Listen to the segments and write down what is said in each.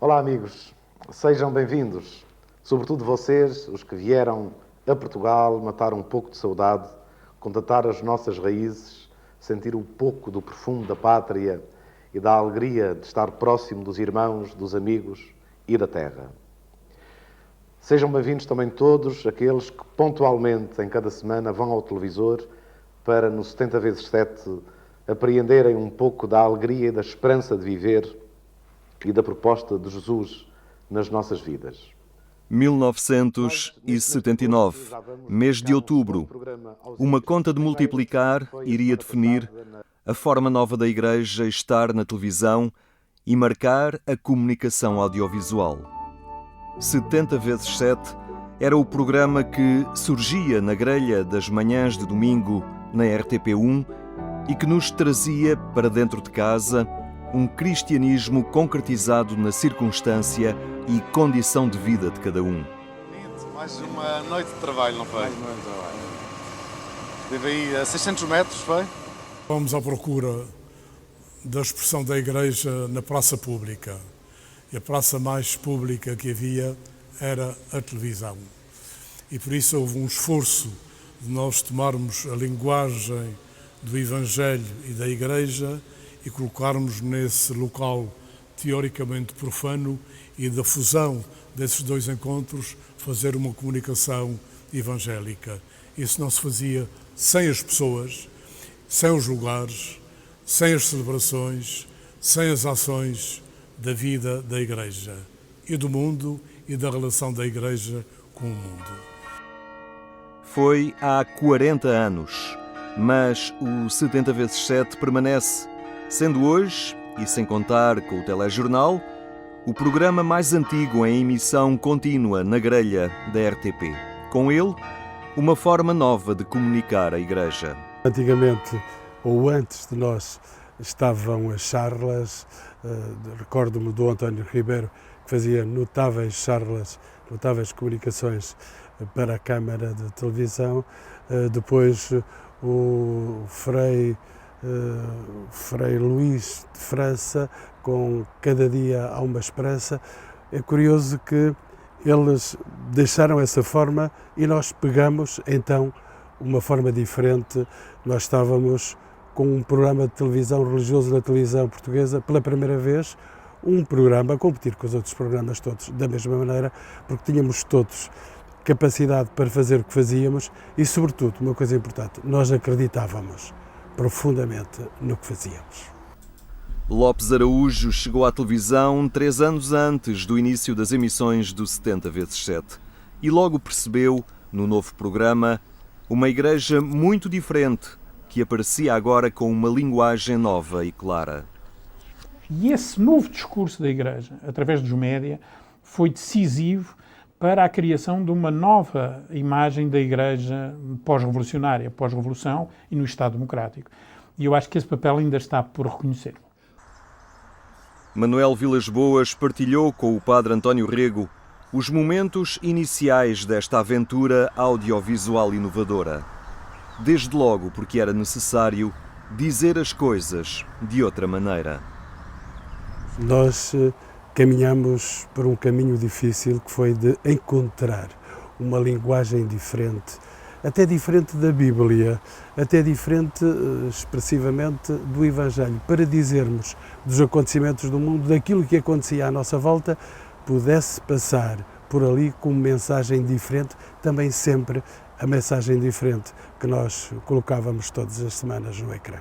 Olá amigos, sejam bem-vindos, sobretudo vocês, os que vieram a Portugal matar um pouco de saudade, contatar as nossas raízes, sentir um pouco do perfume da pátria e da alegria de estar próximo dos irmãos, dos amigos e da terra. Sejam bem-vindos também todos aqueles que pontualmente, em cada semana, vão ao televisor para, no 70x7, apreenderem um pouco da alegria e da esperança de viver e da proposta de Jesus nas nossas vidas. 1979, mês de outubro. Uma conta de multiplicar iria definir a forma nova da Igreja estar na televisão e marcar a comunicação audiovisual. 70x7 era o programa que surgia na grelha das manhãs de domingo na RTP1 e que nos trazia para dentro de casa um cristianismo concretizado na circunstância e condição de vida de cada um. Mais uma noite de trabalho, não foi? Mais uma noite de trabalho. Esteve aí a 600 metros, foi? Fomos à procura da expressão da Igreja na praça pública. E a praça mais pública que havia era a televisão. E por isso houve um esforço de nós tomarmos a linguagem do Evangelho e da Igreja e colocarmos nesse local teoricamente profano e da fusão desses dois encontros fazer uma comunicação evangélica. Isso não se fazia sem as pessoas, sem os lugares, sem as celebrações, sem as ações da vida da Igreja e do mundo e da relação da Igreja com o mundo. Foi há 40 anos, mas o 70x7 permanece, sendo hoje, e sem contar com o telejornal, o programa mais antigo em emissão contínua na grelha da RTP. Com ele, uma forma nova de comunicar a Igreja. Antigamente, ou antes de nós, estavam as charlas, recordo-me do António Ribeiro, que fazia notáveis charlas, notáveis comunicações para a Câmara de Televisão. Depois o Frei Luís de França, com Cada Dia Há Uma Esperança. É curioso que eles deixaram essa forma e nós pegamos então uma forma diferente. Nós estávamos com um programa de televisão religioso na televisão portuguesa, pela primeira vez, um programa a competir com os outros programas todos da mesma maneira, porque tínhamos todos capacidade para fazer o que fazíamos e, sobretudo, uma coisa importante, nós acreditávamos profundamente no que fazíamos. Lopes Araújo chegou à televisão 3 anos antes do início das emissões do 70x7 e logo percebeu, no novo programa, uma igreja muito diferente que aparecia agora com uma linguagem nova e clara. E esse novo discurso da Igreja, através dos média, foi decisivo para a criação de uma nova imagem da Igreja pós-revolucionária, pós-revolução e no Estado Democrático. E eu acho que esse papel ainda está por reconhecer. Manuel Vilas Boas partilhou com o padre António Rego os momentos iniciais desta aventura audiovisual inovadora. Desde logo porque era necessário dizer as coisas de outra maneira. Nós caminhamos por um caminho difícil que foi de encontrar uma linguagem diferente, até diferente da Bíblia, até diferente expressivamente do Evangelho, para dizermos dos acontecimentos do mundo, daquilo que acontecia à nossa volta, pudesse passar por ali com mensagem diferente, também sempre a mensagem diferente que nós colocávamos todas as semanas no ecrã.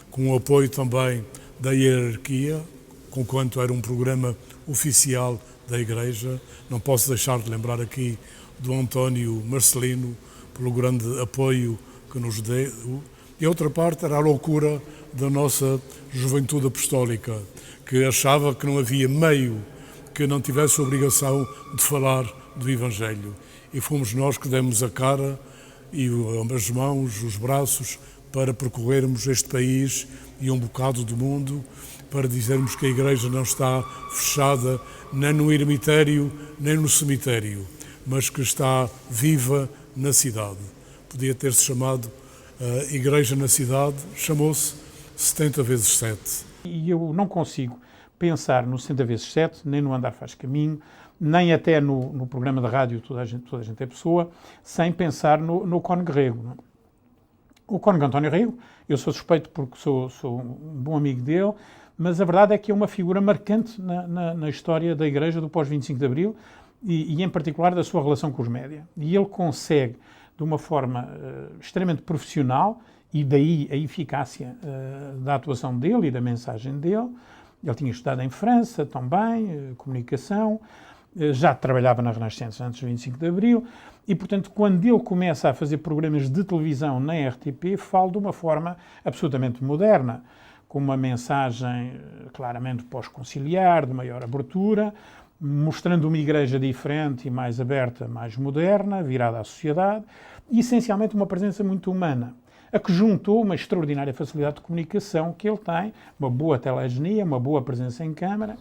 Com o apoio também da hierarquia, conquanto era um programa oficial da Igreja, não posso deixar de lembrar aqui do António Marcelino, pelo grande apoio que nos deu. E a outra parte era a loucura da nossa juventude apostólica, que achava que não havia meio que não tivesse a obrigação de falar do Evangelho. E fomos nós que demos a cara e as mãos, os braços, para percorrermos este país e um bocado do mundo, para dizermos que a Igreja não está fechada nem no eremitério, nem no cemitério, mas que está viva na cidade. Podia ter-se chamado Igreja na Cidade, chamou-se 70x7. E eu não consigo pensar no 60 vezes 7, nem no Andar Faz Caminho, nem até no programa de rádio Toda a Gente é Pessoa, sem pensar no Cónigo Rego. Não é? O Cónigo António Rego, eu sou suspeito porque sou um bom amigo dele, mas a verdade é que é uma figura marcante na história da Igreja do pós-25 de Abril e em particular da sua relação com os média. E ele consegue, de uma forma extremamente profissional, e daí a eficácia da atuação dele e da mensagem dele. Ele tinha estudado em França também, comunicação, já trabalhava na Renascença antes do 25 de Abril, e, portanto, quando ele começa a fazer programas de televisão na RTP, fala de uma forma absolutamente moderna, com uma mensagem claramente pós-conciliar, de maior abertura, mostrando uma igreja diferente e mais aberta, mais moderna, virada à sociedade, e essencialmente uma presença muito humana, a que juntou uma extraordinária facilidade de comunicação que ele tem, uma boa telegenia, uma boa presença em câmara.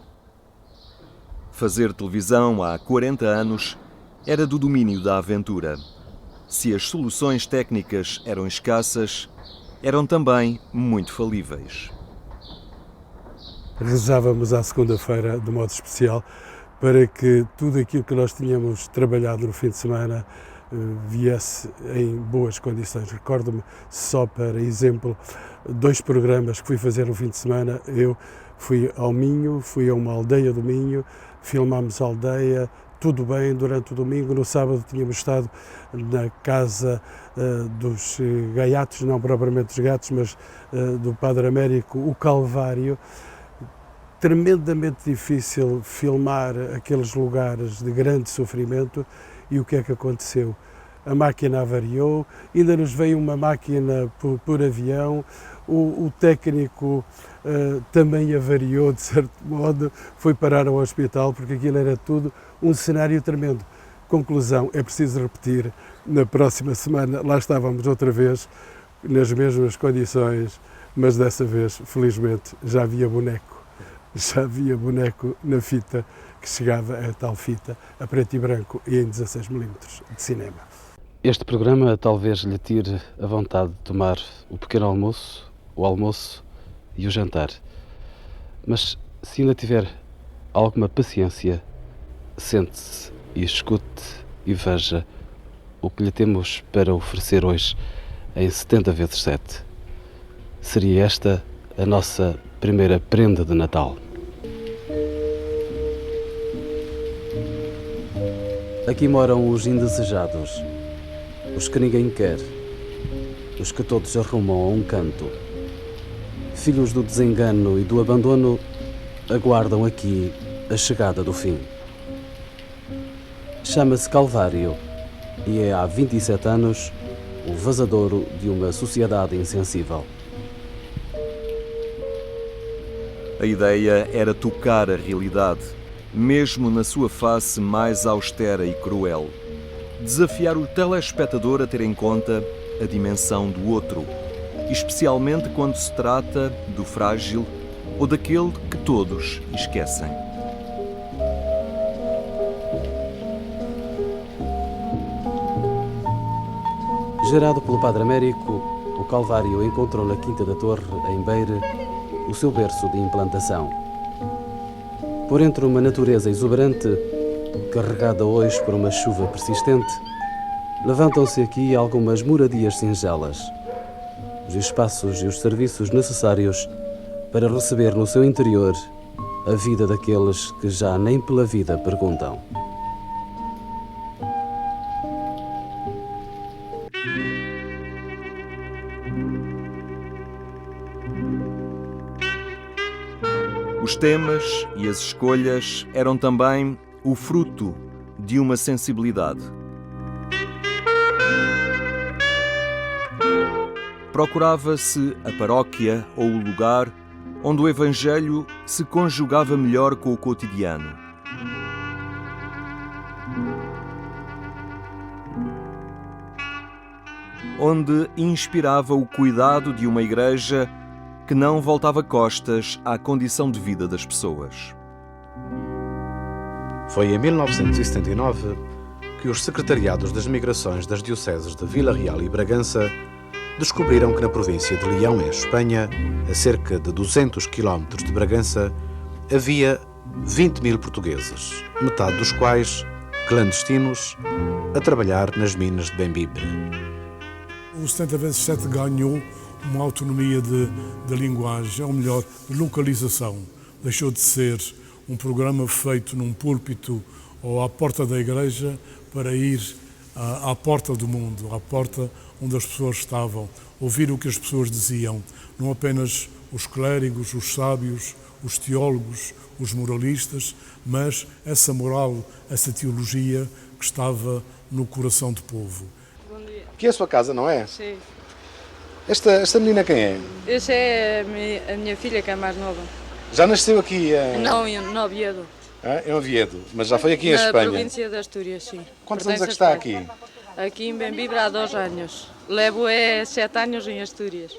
Fazer televisão há 40 anos era do domínio da aventura. Se as soluções técnicas eram escassas, eram também muito falíveis. Rezávamos à segunda-feira de modo especial para que tudo aquilo que nós tínhamos trabalhado no fim de semana viesse em boas condições. Recordo-me, só para exemplo, 2 programas que fui fazer no fim de semana. Eu fui ao Minho, fui a uma aldeia do Minho, filmámos a aldeia, tudo bem durante o domingo. No sábado tínhamos estado na casa dos gaiatos, não propriamente dos gatos, mas do Padre Américo, o Calvário. Tremendamente difícil filmar aqueles lugares de grande sofrimento. E o que é que aconteceu? A máquina avariou, ainda nos veio uma máquina por avião, o técnico também avariou, de certo modo, foi parar ao hospital, porque aquilo era tudo um cenário tremendo. Conclusão, é preciso repetir, na próxima semana lá estávamos outra vez, nas mesmas condições, mas dessa vez, felizmente, já havia boneco na fita, que chegava a tal fita, a preto e branco e em 16mm de cinema. Este programa talvez lhe tire a vontade de tomar o pequeno almoço, o almoço e o jantar. Mas se ainda tiver alguma paciência, sente-se e escute e veja o que lhe temos para oferecer hoje em 70 vezes 7. Seria esta a nossa primeira prenda de Natal. Aqui moram os indesejados, os que ninguém quer, os que todos arrumam a um canto. Filhos do desengano e do abandono, aguardam aqui a chegada do fim. Chama-se Calvário e é há 27 anos o vazadouro de uma sociedade insensível. A ideia era tocar a realidade, mesmo na sua face mais austera e cruel. Desafiar o telespectador a ter em conta a dimensão do outro, especialmente quando se trata do frágil ou daquele que todos esquecem. Gerado pelo Padre Américo, o Calvário encontrou na Quinta da Torre, em Beire, o seu berço de implantação. Por entre uma natureza exuberante, carregada hoje por uma chuva persistente, levantam-se aqui algumas moradias singelas, os espaços e os serviços necessários para receber no seu interior a vida daqueles que já nem pela vida perguntam. Os temas e as escolhas eram também o fruto de uma sensibilidade. Procurava-se a paróquia ou o lugar onde o Evangelho se conjugava melhor com o cotidiano. Onde inspirava o cuidado de uma igreja que não voltava costas à condição de vida das pessoas. Foi em 1979 que os secretariados das migrações das dioceses de Vila Real e Bragança descobriram que na província de Leão, em Espanha, a cerca de 200 km de Bragança, havia 20.000 portugueses, metade dos quais clandestinos, a trabalhar nas minas de Bembibre. O 70 vezes 7 ganhou uma autonomia de linguagem, ou melhor, de localização. Deixou de ser um programa feito num púlpito ou à porta da igreja para ir à porta do mundo, à porta onde as pessoas estavam, ouvir o que as pessoas diziam, não apenas os clérigos, os sábios, os teólogos, os moralistas, mas essa moral, essa teologia que estava no coração do povo. Bom dia. Aqui é a sua casa, não é? Sim. Esta menina quem é? Essa é a minha filha, que é a mais nova. Já nasceu aqui Não, no Oviedo. em Oviedo, mas já foi aqui em Na Espanha. província de Astúrias, sim. Quantos anos é que Pertence está a Espanha. aqui? Aqui em Bembibre há 2 anos. Levo 7 anos em Astúrias.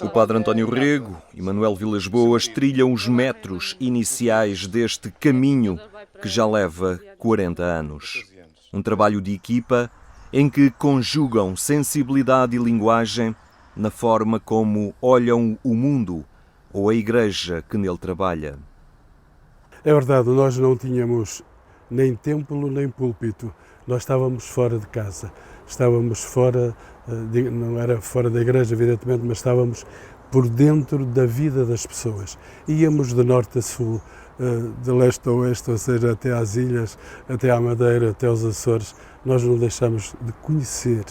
O padre António Rego e Manuel Vilas Boas trilham os metros iniciais deste caminho que já leva 40 anos. Um trabalho de equipa em que conjugam sensibilidade e linguagem na forma como olham o mundo ou a igreja que nele trabalha. É verdade, nós não tínhamos nem templo nem púlpito. Nós estávamos fora de casa, estávamos fora, não era fora da igreja, evidentemente, mas estávamos por dentro da vida das pessoas. Íamos de norte a sul, de leste a oeste, ou seja, até às ilhas, até à Madeira, até aos Açores. Nós não deixámos de conhecer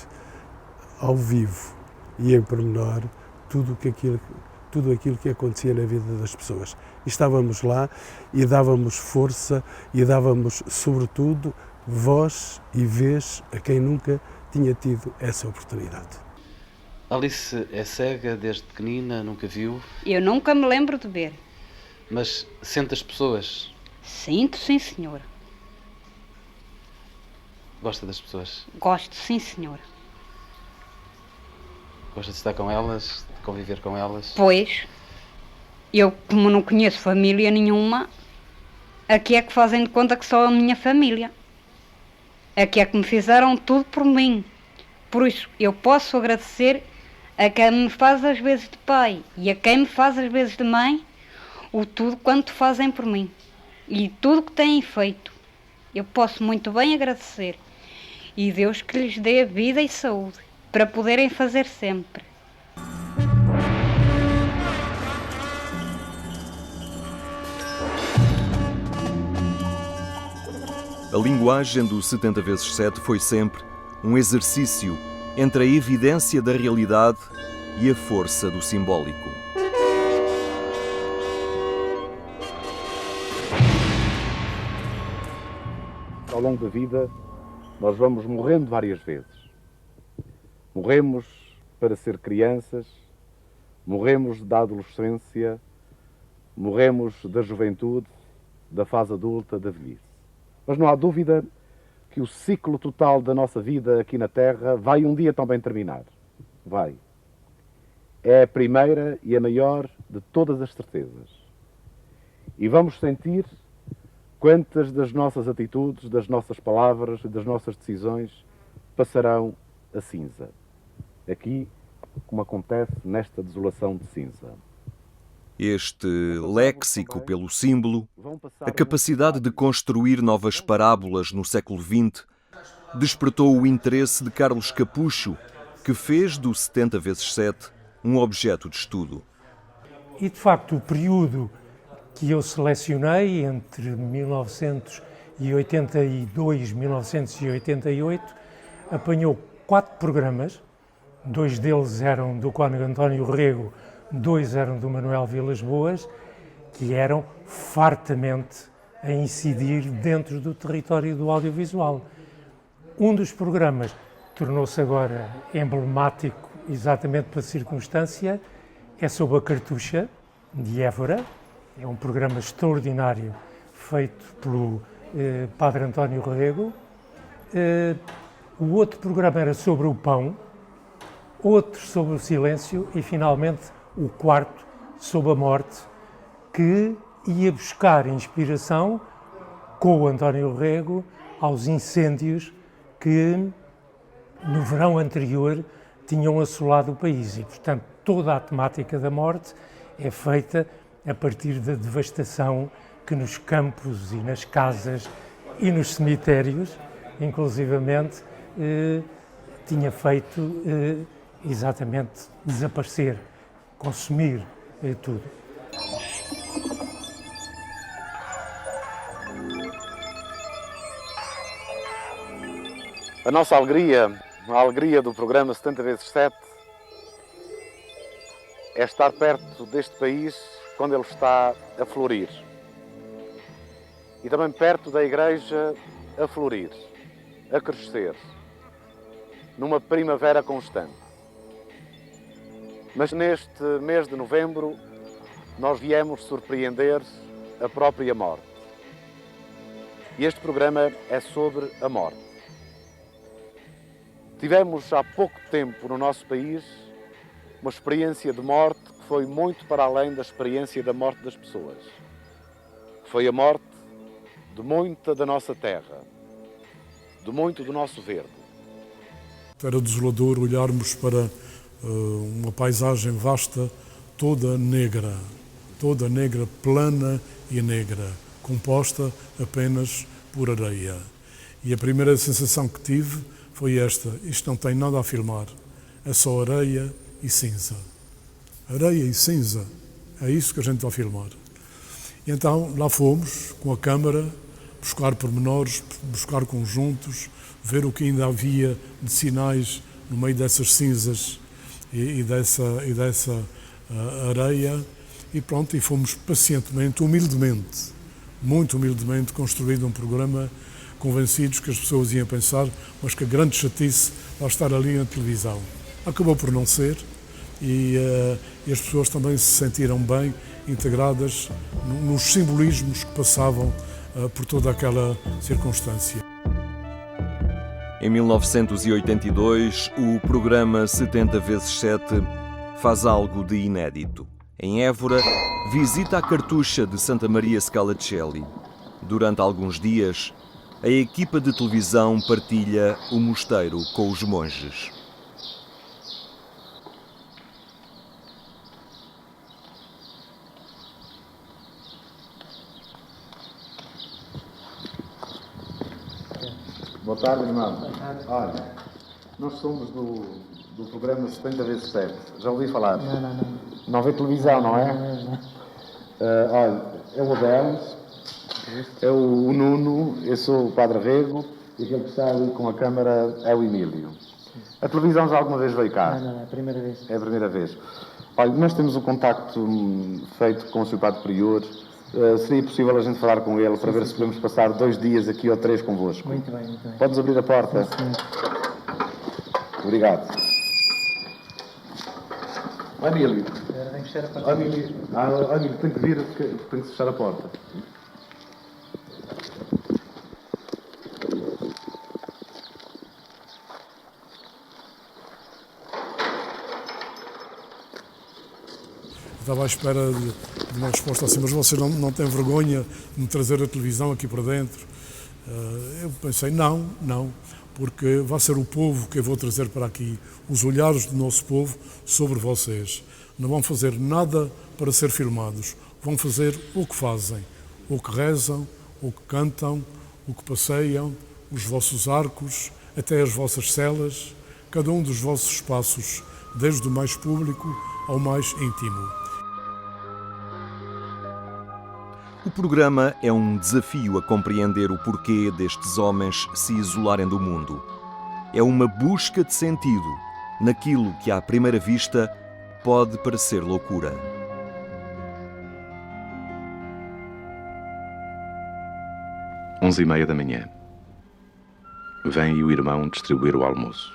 ao vivo e em pormenor tudo aquilo que acontecia na vida das pessoas. E estávamos lá e dávamos força e dávamos, sobretudo, voz e vez a quem nunca tinha tido essa oportunidade. Alice é cega desde pequenina, nunca viu, Eu nunca me lembro de ver. mas sente as pessoas, Sinto, sim, senhor. gosta das pessoas, Gosto, sim, senhor. gosta de estar com elas, de conviver com elas. Pois, eu, como não conheço família nenhuma, aqui é que fazem de conta que sou a minha família. Aqui é que me fizeram tudo por mim. Por isso, eu posso agradecer a quem me faz as vezes de pai e a quem me faz as vezes de mãe o tudo quanto fazem por mim. E tudo que têm feito. Eu posso muito bem agradecer. E Deus que lhes dê vida e saúde para poderem fazer sempre. A linguagem do 70 vezes 7 foi sempre um exercício entre a evidência da realidade e a força do simbólico. Ao longo da vida, nós vamos morrendo várias vezes. Morremos para ser crianças, morremos da adolescência, morremos da juventude, da fase adulta, da velhice. Mas não há dúvida que o ciclo total da nossa vida aqui na Terra vai um dia também terminar. Vai. É a primeira e a maior de todas as certezas. E vamos sentir quantas das nossas atitudes, das nossas palavras e das nossas decisões passarão a cinza. Aqui, como acontece nesta desolação de cinza. Este léxico pelo símbolo, a capacidade de construir novas parábolas no século XX, despertou o interesse de Carlos Capucho, que fez do 70 vezes 7 um objeto de estudo. E, de facto, o período que eu selecionei entre 1982 e 1988 apanhou 4 programas, 2 deles eram do Cônego António Rego, 2 eram do Manuel Vilas Boas, que eram fartamente a incidir dentro do território do audiovisual. Um dos programas tornou-se agora emblemático exatamente pela circunstância, é sobre a Cartucha de Évora. É um programa extraordinário feito pelo Padre António Rego. O outro programa era sobre o pão, outro sobre o silêncio e, finalmente, o quarto sobre a morte, que ia buscar inspiração com o António Rego aos incêndios que, no verão anterior, tinham assolado o país. E, portanto, toda a temática da morte é feita a partir da devastação que nos campos e nas casas e nos cemitérios, inclusivamente, tinha feito exatamente desaparecer, consumir tudo. A nossa alegria, a alegria do programa 70x7, é estar perto deste país quando ele está a florir. E também perto da Igreja a florir, a crescer, numa primavera constante. Mas neste mês de novembro, nós viemos surpreender a própria morte. E este programa é sobre a morte. Tivemos há pouco tempo no nosso país uma experiência de morte que foi muito para além da experiência da morte das pessoas. Foi a morte de muita da nossa terra, de muito do nosso verde. Era desolador olharmos para uma paisagem vasta, toda negra, plana e negra, composta apenas por areia. E a primeira sensação que tive foi esta: isto não tem nada a filmar, é só areia e cinza. Areia e cinza, é isso que a gente vai filmar. E então lá fomos, com a câmara, buscar pormenores, buscar conjuntos, ver o que ainda havia de sinais no meio dessas cinzas e dessa areia, e pronto, e fomos pacientemente, humildemente, muito humildemente, construindo um programa, convencidos que as pessoas iam pensar, mas que a grande chatice vai estar ali na televisão. Acabou por não ser, e as pessoas também se sentiram bem integradas nos simbolismos que passavam por toda aquela circunstância. Em 1982, o programa 70x7 faz algo de inédito. Em Évora, visita a Cartucha de Santa Maria Scalacelli. Durante alguns dias, a equipa de televisão partilha o mosteiro com os monges. Boa tarde, irmão. Boa tarde. Olha, nós somos do programa 70x7. Já ouvi falar? Não. Não vê televisão, não é? Não. Olha, é o Adelos, é o Nuno, eu sou o Padre Rego, e aquele que está ali com a câmara é o Emílio. A televisão já alguma vez veio cá? Não, é a primeira vez. É a primeira vez. Olha, nós temos um contacto feito com o Sr. Padre Prior. Seria possível a gente falar com ele para ver se podemos passar 2 dias aqui ou 3 convosco? Muito bem, muito bem. Podes abrir a porta? Sim. Obrigado. Emílio. Agora tem que fechar a porta. Emílio, tem que vir, tem que fechar a porta. Estava à espera de uma resposta assim, mas você não tem vergonha de me trazer a televisão aqui para dentro? Eu pensei, não, porque vai ser o povo que eu vou trazer para aqui, os olhares do nosso povo sobre vocês. Não vão fazer nada para ser filmados, vão fazer o que fazem, o que rezam, o que cantam, o que passeiam, os vossos arcos, até as vossas celas, cada um dos vossos espaços, desde o mais público ao mais íntimo. O programa é um desafio a compreender o porquê destes homens se isolarem do mundo. É uma busca de sentido naquilo que, à primeira vista, pode parecer loucura. Onze e meia da manhã. Vem o irmão distribuir o almoço.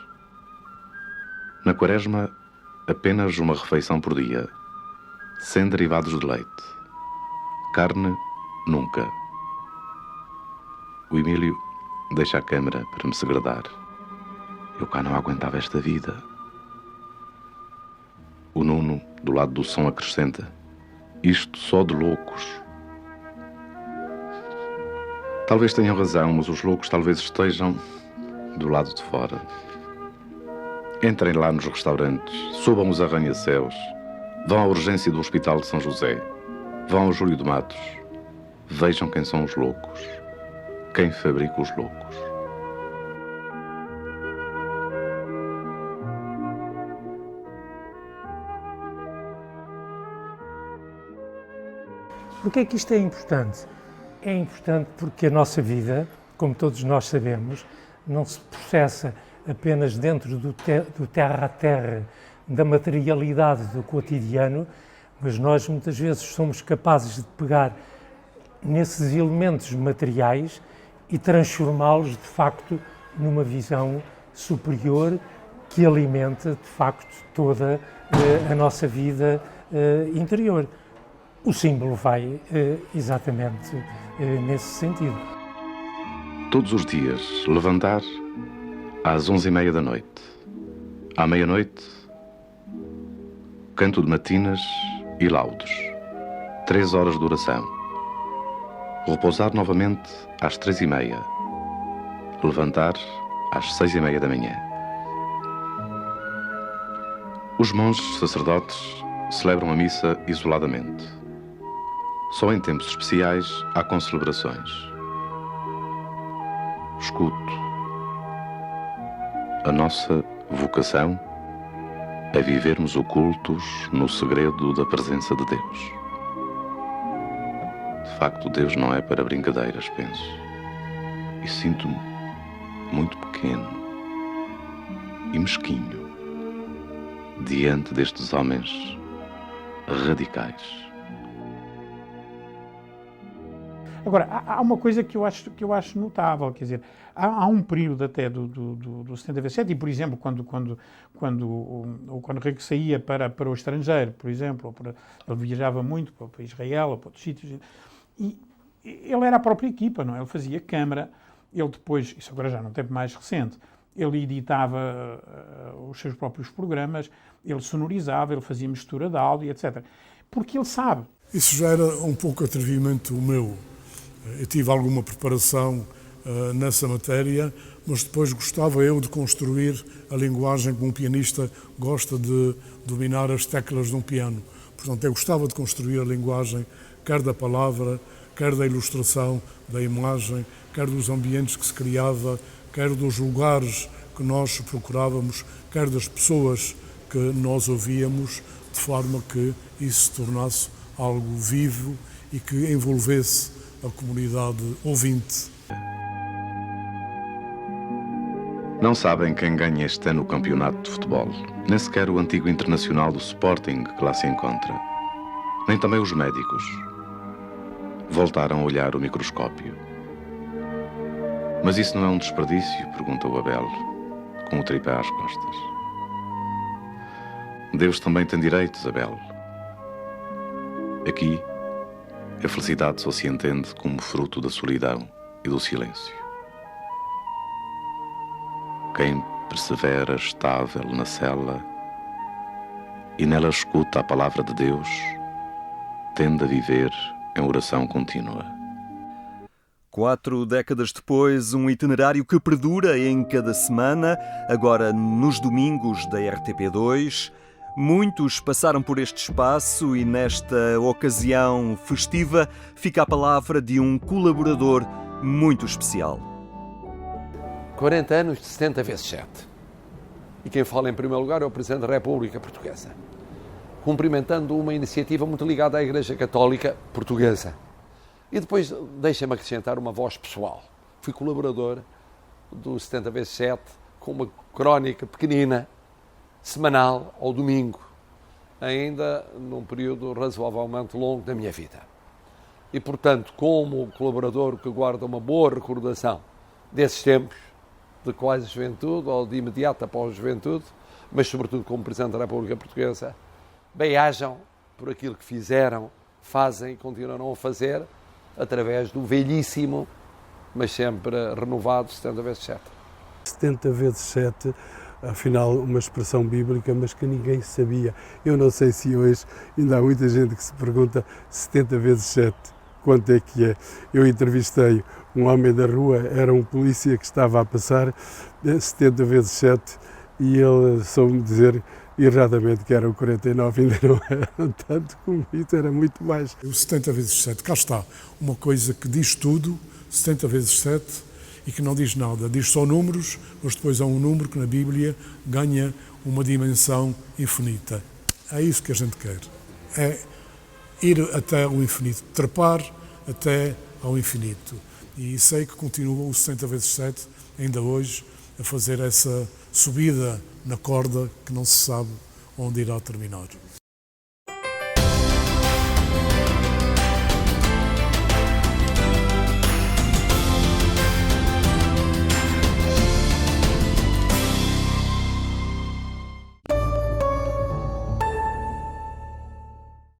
Na Quaresma, apenas uma refeição por dia, sem derivados de leite. Carne, nunca. O Emílio deixa a câmara para me segredar. Eu cá não aguentava esta vida. O Nuno, do lado do som, acrescenta: isto só de loucos. Talvez tenham razão, mas os loucos talvez estejam do lado de fora. Entrem lá nos restaurantes, subam os arranha-céus, vão à urgência do Hospital de São José, vão ao Júlio de Matos, Vejam quem são os loucos, quem fabrica os loucos. Porquê é que isto é importante? É importante porque a nossa vida, como todos nós sabemos, não se processa apenas dentro do terra a terra, da materialidade do cotidiano, mas nós muitas vezes somos capazes de pegar nesses elementos materiais e transformá-los de facto numa visão superior que alimenta de facto toda a nossa vida interior. O símbolo vai exatamente nesse sentido. Todos os dias, levantar às 11h30 da noite. À meia-noite, canto de matinas e laudos. 3 horas de oração. Repousar novamente às 3h30. Levantar às 6h30 da manhã. Os monges sacerdotes celebram a missa isoladamente. Só em tempos especiais há concelebrações. Escuto. A nossa vocação é vivermos ocultos no segredo da presença de Deus. De facto, Deus não é para brincadeiras, penso. E sinto-me muito pequeno e mesquinho diante destes homens radicais. Agora, há uma coisa que eu acho notável, quer dizer, há um período até do 70 vezes 7, e, por exemplo, quando o Rego saía para o estrangeiro, por exemplo, ele viajava muito para Israel ou para outros sítios, e ele era a própria equipa, não é? Ele fazia câmara, ele depois, isso agora já num tempo mais recente, ele editava os seus próprios programas, ele sonorizava, ele fazia mistura de áudio, etc. Porque ele sabe. Isso já era um pouco atrevimento meu. Eu tive alguma preparação nessa matéria, mas depois gostava eu de construir a linguagem como um pianista gosta de dominar as teclas de um piano. Portanto, eu gostava de construir a linguagem, quer da palavra, quer da ilustração, da imagem, quer dos ambientes que se criava, quer dos lugares que nós procurávamos, quer das pessoas que nós ouvíamos, de forma que isso se tornasse algo vivo e que envolvesse a comunidade ouvinte. Não sabem quem ganha este ano o campeonato de futebol, nem sequer o antigo internacional do Sporting que lá se encontra, nem também os médicos. Voltaram a olhar o microscópio. Mas isso não é um desperdício? Pergunta o Abel, com o tripé às costas. Deus também tem direitos, Abel. Aqui, a felicidade só se entende como fruto da solidão e do silêncio. Quem persevera estável na cela e nela escuta a palavra de Deus, tende a viver em oração contínua. 4 décadas depois, um itinerário que perdura em cada semana, agora nos domingos da RTP2. Muitos passaram por este espaço e nesta ocasião festiva fica a palavra de um colaborador muito especial. 40 anos de 70 vezes 7. E quem fala em primeiro lugar é o Presidente da República Portuguesa, cumprimentando uma iniciativa muito ligada à Igreja Católica Portuguesa. E depois deixem-me acrescentar uma voz pessoal. Fui colaborador do 70 vezes 7 com uma crónica pequenina, semanal, ao domingo, ainda num período razoavelmente longo da minha vida. E, portanto, como colaborador que guarda uma boa recordação desses tempos, de quase juventude ou de imediata pós-juventude, mas sobretudo como Presidente da República Portuguesa, bem-ajam por aquilo que fizeram, fazem e continuarão a fazer através do velhíssimo, mas sempre renovado 70 vezes 7. 70 vezes 7, afinal uma expressão bíblica, mas que ninguém sabia. Eu não sei se hoje ainda há muita gente que se pergunta 70 vezes 7, quanto é que é? Eu entrevistei um homem da rua, era um polícia que estava a passar 70 vezes 7 e ele soube-me dizer erradamente que eram 49, ainda não eram tanto como isso, era muito mais. O 70 vezes 7, cá está, uma coisa que diz tudo, 70 vezes 7, e que não diz nada, diz só números, mas depois há um número que na Bíblia ganha uma dimensão infinita. É isso que a gente quer, é ir até o infinito, trepar até ao infinito. E sei que continua o 60 vezes 7, ainda hoje, a fazer essa subida na corda que não se sabe onde irá terminar.